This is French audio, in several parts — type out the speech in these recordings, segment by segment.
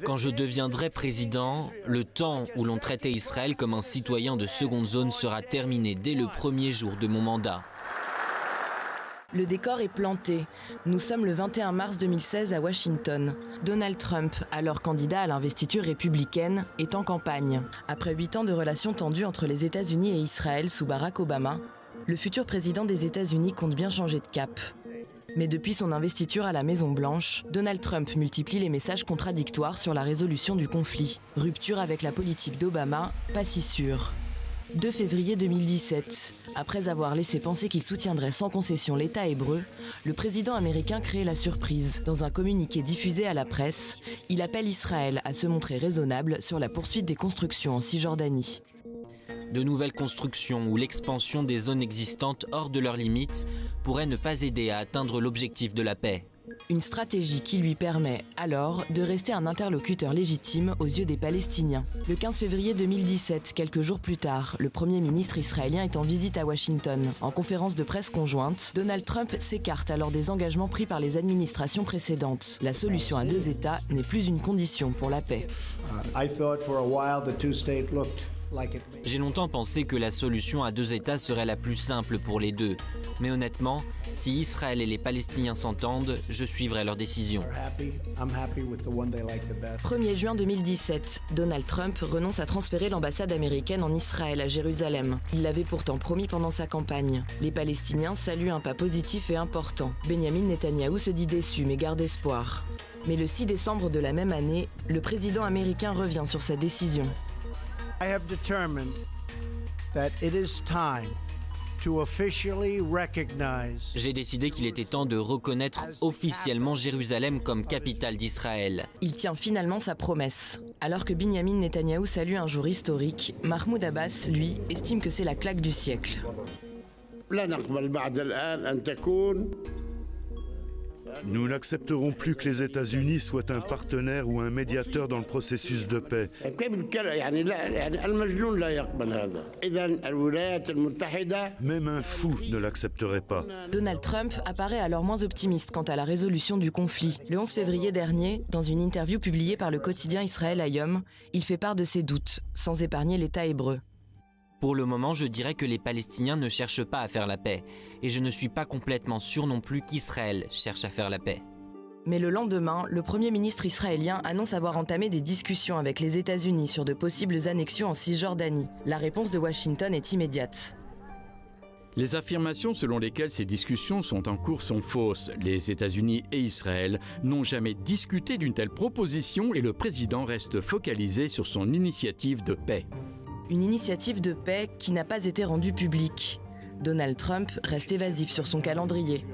Quand je deviendrai président, le temps où l'on traitait Israël comme un citoyen de seconde zone sera terminé dès le premier jour de mon mandat. Le décor est planté. Nous sommes le 21 mars 2016 à Washington. Donald Trump, alors candidat à l'investiture républicaine, est en campagne. Après 8 ans de relations tendues entre les États-Unis et Israël sous Barack Obama, le futur président des États-Unis compte bien changer de cap. Mais depuis son investiture à la Maison-Blanche, Donald Trump multiplie les messages contradictoires sur la résolution du conflit. Rupture avec la politique d'Obama, pas si sûre. 2 février 2017, après avoir laissé penser qu'il soutiendrait sans concession l'État hébreu, le président américain crée la surprise. Dans un communiqué diffusé à la presse, il appelle Israël à se montrer raisonnable sur la poursuite des constructions en Cisjordanie. De nouvelles constructions ou l'expansion des zones existantes hors de leurs limites pourraient ne pas aider à atteindre l'objectif de la paix. Une stratégie qui lui permet, alors, de rester un interlocuteur légitime aux yeux des Palestiniens. Le 15 février 2017, quelques jours plus tard, le Premier ministre israélien est en visite à Washington. En conférence de presse conjointe, Donald Trump s'écarte alors des engagements pris par les administrations précédentes. La solution à 2 États n'est plus une condition pour la paix. J'ai longtemps pensé que la solution à 2 États serait la plus simple pour les deux. Mais honnêtement, si Israël et les Palestiniens s'entendent, je suivrai leur décision. 1er juin 2017, Donald Trump renonce à transférer l'ambassade américaine en Israël à Jérusalem. Il l'avait pourtant promis pendant sa campagne. Les Palestiniens saluent un pas positif et important. Benjamin Netanyahou se dit déçu mais garde espoir. Mais le 6 décembre de la même année, le président américain revient sur sa décision. I have determined that it is time to officially recognize. J'ai décidé qu'il était temps de reconnaître officiellement Jérusalem comme capitale d'Israël. Il tient finalement sa promesse. Alors que Benjamin Netanyahou salue un jour historique, Mahmoud Abbas, lui, estime que c'est la claque du siècle. Nous n'accepterons plus que les États-Unis soient un partenaire ou un médiateur dans le processus de paix. Même un fou ne l'accepterait pas. Donald Trump apparaît alors moins optimiste quant à la résolution du conflit. Le 11 février dernier, dans une interview publiée par le quotidien Israël Hayom, il fait part de ses doutes, sans épargner l'État hébreu. Pour le moment, je dirais que les Palestiniens ne cherchent pas à faire la paix. Et je ne suis pas complètement sûr non plus qu'Israël cherche à faire la paix. Mais le lendemain, le Premier ministre israélien annonce avoir entamé des discussions avec les États-Unis sur de possibles annexions en Cisjordanie. La réponse de Washington est immédiate. Les affirmations selon lesquelles ces discussions sont en cours sont fausses. Les États-Unis et Israël n'ont jamais discuté d'une telle proposition et le président reste focalisé sur son initiative de paix. Une initiative de paix qui n'a pas été rendue publique. Donald Trump reste évasif sur son calendrier.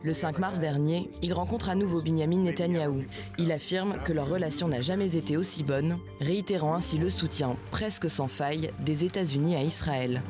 Le 5 mars dernier, il rencontre à nouveau Benjamin Netanyahou. Il affirme que leur relation n'a jamais été aussi bonne, réitérant ainsi le soutien presque sans faille des États-Unis à Israël.